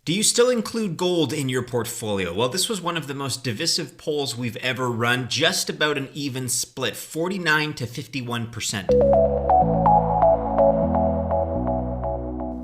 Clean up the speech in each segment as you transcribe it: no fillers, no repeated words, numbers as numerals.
Do you still include gold in your portfolio? Well, this was one of the most divisive polls we've ever run, just about an even split, 49 to 51%.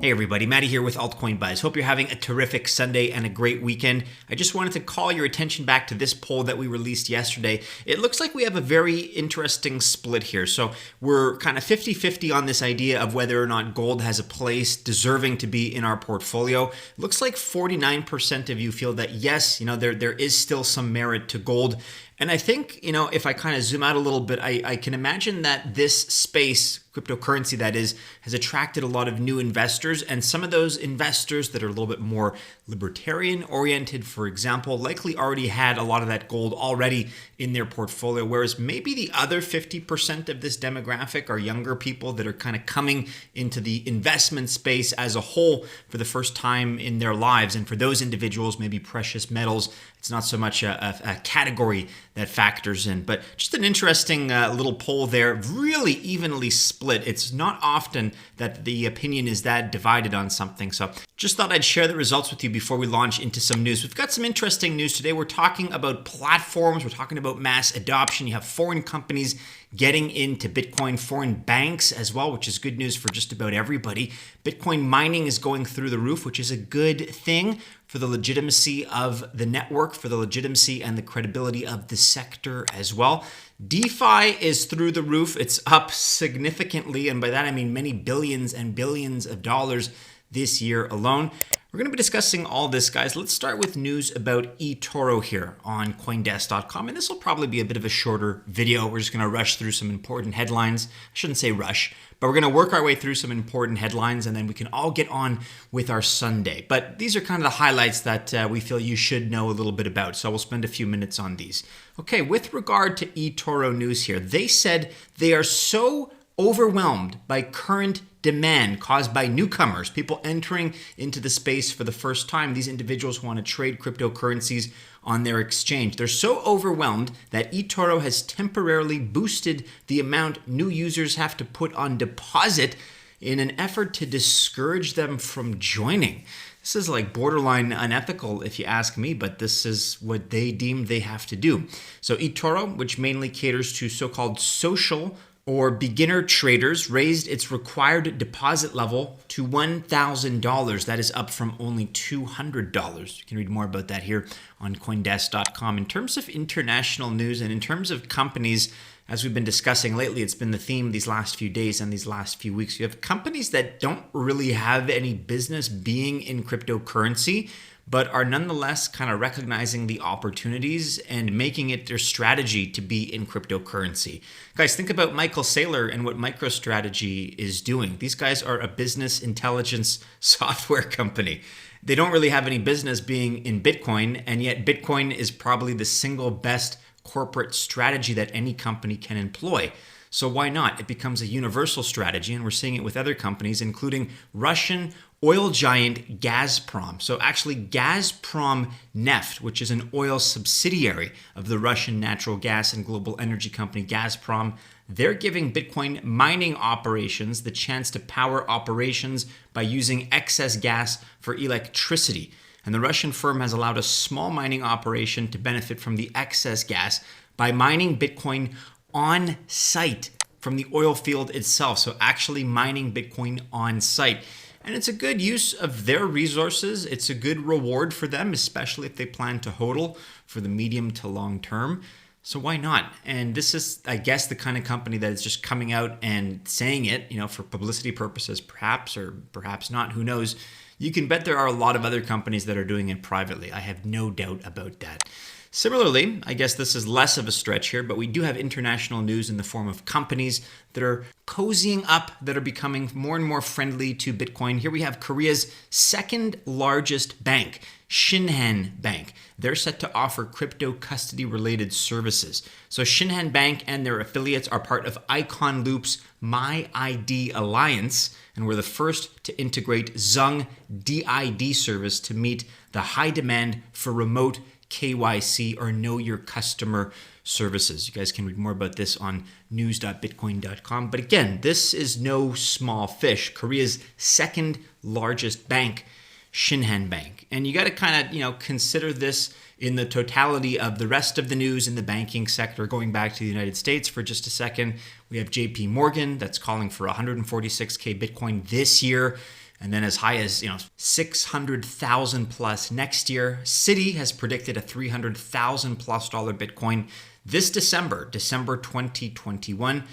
Hey everybody, Matty here with Altcoin Buzz. Hope you're having a terrific Sunday and a great weekend. I just wanted to call your attention back to this poll that we released yesterday. It looks like we have a very interesting split here. So we're kind of 50-50 on this idea of whether or not gold has a place deserving to be in our portfolio. It looks like 49% of you feel that yes, there is still some merit to gold. And I think, if I kind of zoom out a little bit, I can imagine that this space, cryptocurrency that is, has attracted a lot of new investors. And some of those investors that are a little bit more libertarian oriented, for example, likely already had a lot of that gold already in their portfolio. Whereas maybe the other 50% of this demographic are younger people that are kind of coming into the investment space as a whole for the first time in their lives. And for those individuals, maybe precious metals, it's not so much a category that factors in, but just an interesting little poll there, really evenly split. It's not often that the opinion is that divided on something. So just thought I'd share the results with you before we launch into some news. We've got some interesting news today. We're talking about platforms. We're talking about mass adoption. You have foreign companies getting into Bitcoin, foreign banks as well, which is good news for just about everybody. Bitcoin mining is going through the roof, which is a good thing for the legitimacy of the network, for the legitimacy and the credibility of the sector as well. DeFi is through the roof. It's up significantly, and by that I mean many billions and billions of dollars this year alone. We're going to be discussing all this, guys. Let's start with news about eToro here on CoinDesk.com. And this will probably be a bit of a shorter video. We're just going to rush through some important headlines. I shouldn't say rush, but we're going to work our way through some important headlines, and then we can all get on with our Sunday. But these are kind of the highlights that we feel you should know a little bit about. So we'll spend a few minutes on these. Okay, with regard to eToro news here, they said they are so overwhelmed by current demand caused by newcomers, people entering into the space for the first time. These individuals want to trade cryptocurrencies on their exchange. They're so overwhelmed that eToro has temporarily boosted the amount new users have to put on deposit in an effort to discourage them from joining. This is like borderline unethical if you ask me, but this is what they deem they have to do. So eToro, which mainly caters to so-called social or beginner traders, raised its required deposit level to $1,000. That is up from only $200. You can read more about that here on CoinDesk.com. In terms of international news and in terms of companies, as we've been discussing lately, it's been the theme these last few days and these last few weeks. You have companies that don't really have any business being in cryptocurrency, but are nonetheless kind of recognizing the opportunities and making it their strategy to be in cryptocurrency. Guys, think about Michael Saylor and what MicroStrategy is doing. These guys are a business intelligence software company. They don't really have any business being in Bitcoin, and yet Bitcoin is probably the single best corporate strategy that any company can employ. So why not? It becomes a universal strategy, and we're seeing it with other companies, including Russian oil giant Gazprom. So actually Gazprom Neft, which is an oil subsidiary of the Russian natural gas and global energy company Gazprom, they're giving Bitcoin mining operations the chance to power operations by using excess gas for electricity. And the Russian firm has allowed a small mining operation to benefit from the excess gas by mining Bitcoin on site from the oil field itself. So actually mining Bitcoin on site. And it's a good use of their resources. It's a good reward for them, especially if they plan to hodl for the medium to long term. So why not? And this is, I guess, the kind of company that is just coming out and saying it, for publicity purposes, perhaps, or perhaps not, who knows. You can bet there are a lot of other companies that are doing it privately. I have no doubt about that. Similarly, I guess this is less of a stretch here, but we do have international news in the form of companies that are cozying up, that are becoming more and more friendly to Bitcoin. Here we have Korea's second largest bank, Shinhan Bank. They're set to offer crypto custody related services. So Shinhan Bank and their affiliates are part of Icon Loop's MyID Alliance, and we're the first to integrate Zung DID service to meet the high demand for remote KYC or Know Your Customer services. You guys can read more about this on news.bitcoin.com. But again, this is no small fish. Korea's second largest bank Shinhan Bank. And you got to kind of, consider this in the totality of the rest of the news in the banking sector. Going back to the United States for just a second, we have JP Morgan that's calling for 146K Bitcoin this year, and then as high as 600,000 plus next year. Citi has predicted a $300,000 plus Bitcoin this December 2021.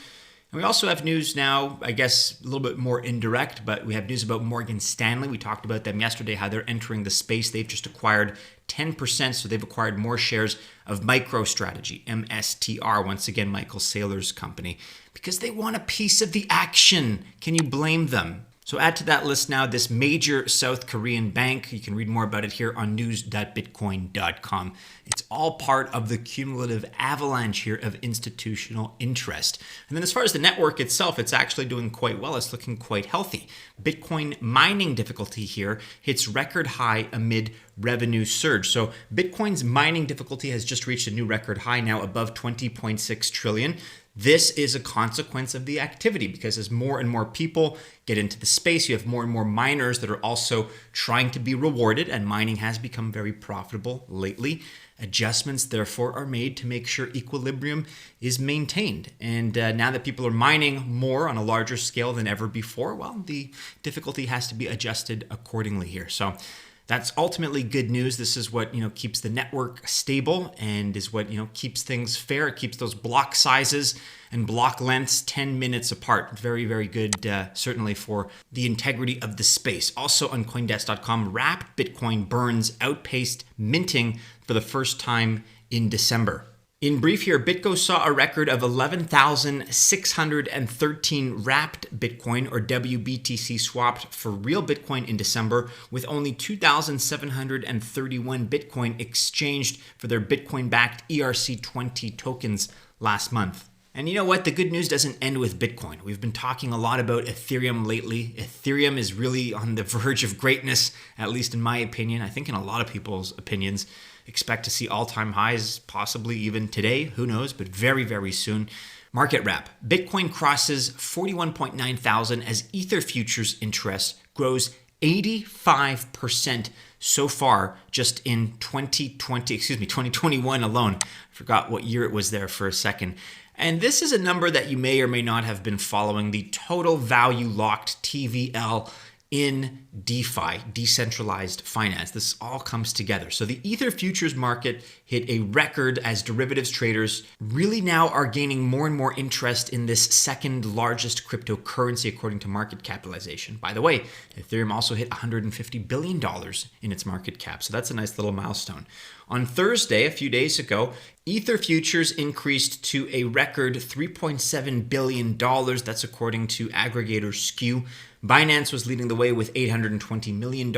And we also have news now, I guess a little bit more indirect, but we have news about Morgan Stanley. We talked about them yesterday, how they're entering the space. They've just acquired 10%, so they've acquired more shares of MicroStrategy, MSTR, once again, Michael Saylor's company, because they want a piece of the action. Can you blame them? So add to that list now this major South Korean bank. You can read more about it here on news.bitcoin.com. It's all part of the cumulative avalanche here of institutional interest. And then as far as the network itself, it's actually doing quite well. It's looking quite healthy. Bitcoin mining difficulty here hits record high amid revenue surge. So Bitcoin's mining difficulty has just reached a new record high now, above 20.6 trillion. This is a consequence of the activity, because as more and more people get into the space, you have more and more miners that are also trying to be rewarded, and mining has become very profitable lately. Adjustments, therefore, are made to make sure equilibrium is maintained. And now that people are mining more on a larger scale than ever before, well, the difficulty has to be adjusted accordingly here. So that's ultimately good news. This is what keeps the network stable, and is what keeps things fair. It keeps those block sizes and block lengths 10 minutes apart. Very, very good, certainly for the integrity of the space. Also on CoinDesk.com, wrapped Bitcoin burns outpaced minting for the first time in December. In brief here, BitGo saw a record of 11,613 wrapped Bitcoin, or WBTC, swapped for real Bitcoin in December, with only 2,731 Bitcoin exchanged for their Bitcoin-backed ERC20 tokens last month. And you know what? The good news doesn't end with Bitcoin. We've been talking a lot about Ethereum lately. Ethereum is really on the verge of greatness, at least in my opinion. I think in a lot of people's opinions. Expect to see all-time highs, possibly even today. Who knows? But very, very soon. Market wrap. Bitcoin crosses 41.9 thousand as Ether futures interest grows 85% so far just in 2021 alone. I forgot what year it was there for a second. And this is a number that you may or may not have been following, the total value locked TVL in DeFi, decentralized finance. This all comes together. So the Ether futures market hit a record as derivatives traders really now are gaining more and more interest in this second largest cryptocurrency according to market capitalization. By the way, Ethereum also hit $150 billion in its market cap. So that's a nice little milestone. On Thursday, a few days ago, Ether futures increased to a record $3.7 billion. That's according to aggregator Skew. Binance was leading the way with $820 million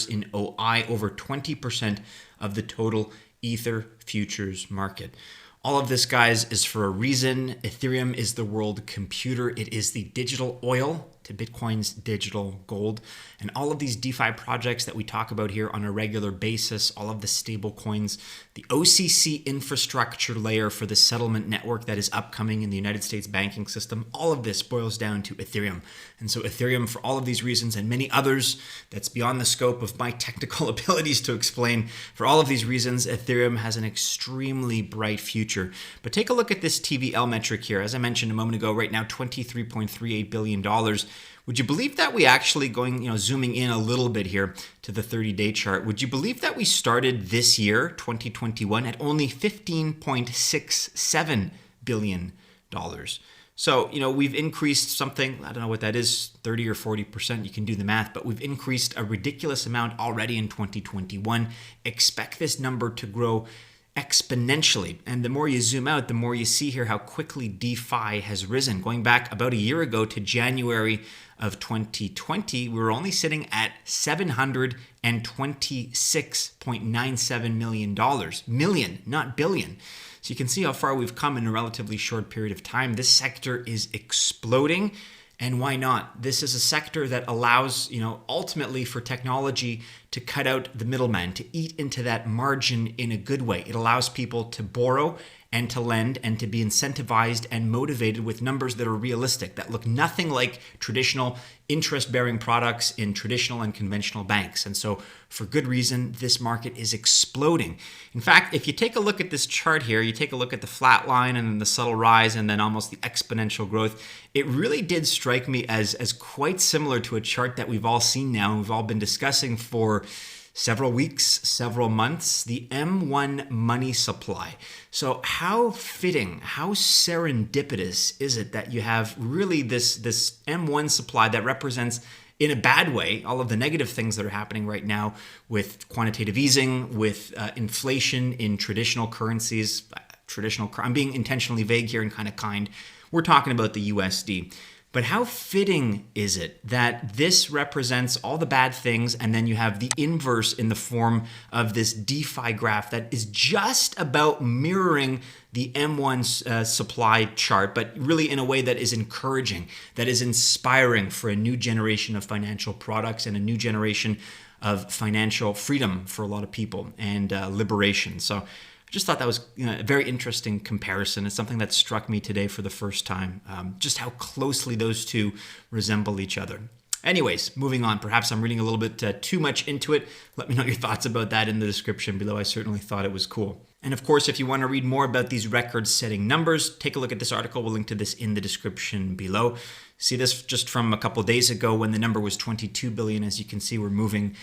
in OI, over 20% of the total Ether futures market. All of this, guys, is for a reason. Ethereum is the world computer. It is the digital oil to Bitcoin's digital gold. And all of these DeFi projects that we talk about here on a regular basis, all of the stable coins, the OCC infrastructure layer for the settlement network that is upcoming in the United States banking system, all of this boils down to Ethereum. And so Ethereum, for all of these reasons and many others that's beyond the scope of my technical abilities to explain, for all of these reasons, Ethereum has an extremely bright future. But take a look at this TVL metric here. As I mentioned a moment ago, right now, $23.38 billion. Would you believe that we actually zooming in a little bit here to the 30-day chart, would you believe that we started this year, 2021, at only $15.67 billion? So, we've increased something, I don't know what that is, 30 or 40%, you can do the math, but we've increased a ridiculous amount already in 2021. Expect this number to grow exponentially. And the more you zoom out, the more you see here how quickly DeFi has risen. Going back about a year ago to January of 2020, we were only sitting at $726.97 million. Million, not billion. So you can see how far we've come in a relatively short period of time. This sector is exploding. And why not? This is a sector that allows, ultimately for technology to cut out the middleman, to eat into that margin in a good way. It allows people to borrow and to lend and to be incentivized and motivated with numbers that are realistic, that look nothing like traditional interest-bearing products in traditional and conventional banks. And so for good reason, this market is exploding. In fact, if you take a look at this chart here, you take a look at the flat line and then the subtle rise and then almost the exponential growth, it really did strike me as quite similar to a chart that we've all seen now and we've all been discussing for several weeks, several months, the M1 money supply. So how fitting, how serendipitous is it that you have really this M1 supply that represents, in a bad way, all of the negative things that are happening right now with quantitative easing, with inflation in traditional currencies, I'm being intentionally vague here and kind. We're talking about the USD. But how fitting is it that this represents all the bad things and then you have the inverse in the form of this DeFi graph that is just about mirroring the M1 supply chart, but really in a way that is encouraging, that is inspiring for a new generation of financial products and a new generation of financial freedom for a lot of people and liberation. So I just thought that was a very interesting comparison. It's something that struck me today for the first time, just how closely those two resemble each other. Anyways, moving on. Perhaps I'm reading a little bit too much into it. Let me know your thoughts about that in the description below. I certainly thought it was cool. And of course, if you want to read more about these record-setting numbers, take a look at this article. We'll link to this in the description below. See this just from a couple days ago when the number was 22 billion. As you can see, we're moving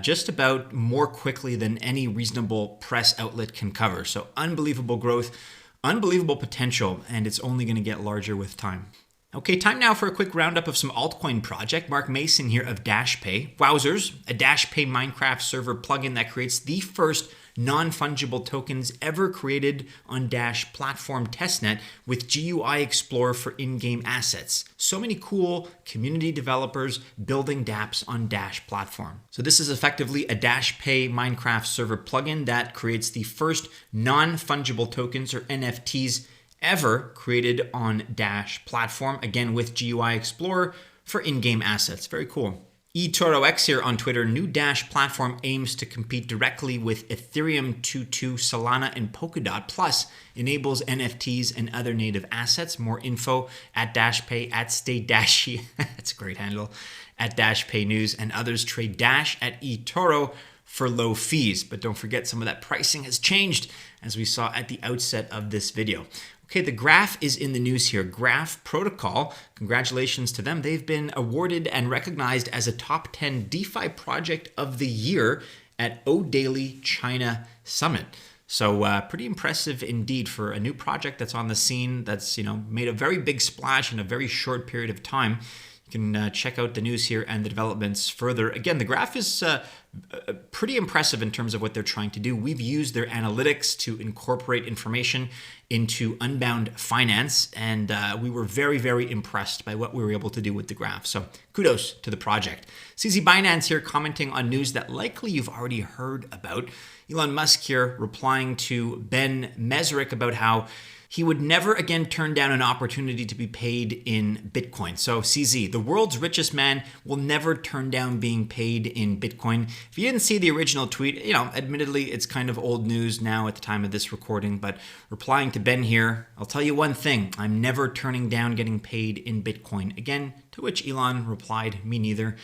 just about more quickly than any reasonable press outlet can cover. So unbelievable growth, unbelievable potential, and it's only going to get larger with time. Okay, time now for a quick roundup of some altcoin project. Mark Mason here of Dashpay. Wowzers, a Dashpay Minecraft Server plugin that creates the first non-fungible tokens ever created on Dash platform testnet with GUI Explorer for in-game assets. So many cool community developers building dApps on Dash platform. So this is effectively a Dashpay Minecraft Server plugin that creates the first non-fungible tokens or NFTs ever created on Dash platform, again with GUI Explorer for in-game assets. Very cool. eToro X here on Twitter. New Dash platform aims to compete directly with Ethereum 2.2, Solana, and Polkadot, plus enables NFTs and other native assets. More info at Dashpay, at StayDashy, that's a great handle, at Dashpay News, and others trade Dash at eToro for low fees. But don't forget, some of that pricing has changed, as we saw at the outset of this video. Okay, the Graph is in the news here. Graph Protocol, congratulations to them. They've been awarded and recognized as a top 10 DeFi project of the year at O-Daily China Summit. So pretty impressive indeed for a new project that's on the scene, that's made a very big splash in a very short period of time. You can check out the news here and the developments further. Again, the Graph is pretty impressive in terms of what they're trying to do. We've used their analytics to incorporate information into Unbound Finance, and we were very, very impressed by what we were able to do with the Graph. So kudos to the project. CZ Binance here commenting on news that likely you've already heard about. Elon Musk here replying to Ben Mesrick about how he would never again turn down an opportunity to be paid in Bitcoin. So CZ, the world's richest man, will never turn down being paid in Bitcoin. If you didn't see the original tweet, admittedly, it's kind of old news now at the time of this recording, but replying to Ben here, I'll tell you one thing, I'm never turning down getting paid in Bitcoin. Again, to which Elon replied, me neither.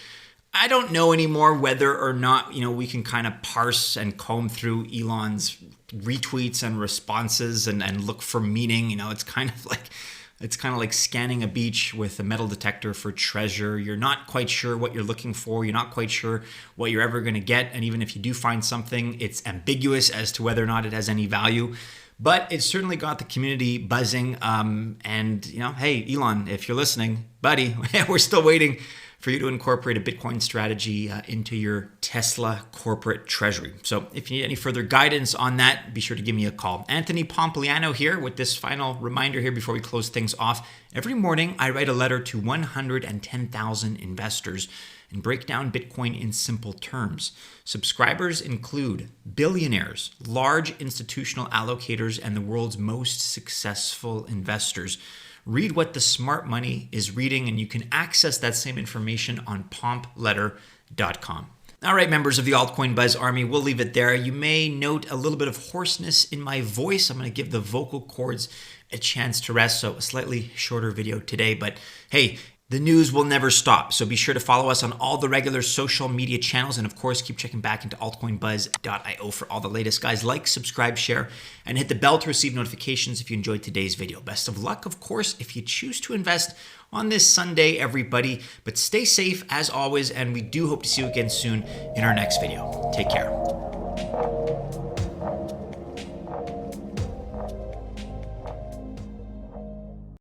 I don't know anymore whether or not, we can kind of parse and comb through Elon's retweets and responses and look for meaning. It's kind of like scanning a beach with a metal detector for treasure. You're not quite sure what you're looking for. You're not quite sure what you're ever going to get. And even if you do find something, it's ambiguous as to whether or not it has any value. But it certainly got the community buzzing. Hey, Elon, if you're listening, buddy, we're still waiting for you to incorporate a Bitcoin strategy into your Tesla corporate treasury. So if you need any further guidance on that, be sure to give me a call. Anthony Pompliano here with this final reminder here before we close things off. Every morning, I write a letter to 110,000 investors and break down Bitcoin in simple terms. Subscribers include billionaires, large institutional allocators, and the world's most successful investors. Read what the smart money is reading, and you can access that same information on pompletter.com. All right, members of the Altcoin Buzz Army, we'll leave it there. You may note a little bit of hoarseness in my voice. I'm going to give the vocal cords a chance to rest, so a slightly shorter video today. But hey, the news will never stop, so be sure to follow us on all the regular social media channels, and of course, keep checking back into altcoinbuzz.io for all the latest. Guys, like, subscribe, share, and hit the bell to receive notifications if you enjoyed today's video. Best of luck, of course, if you choose to invest on this Sunday, everybody. But stay safe as always, and we do hope to see you again soon in our next video. Take care.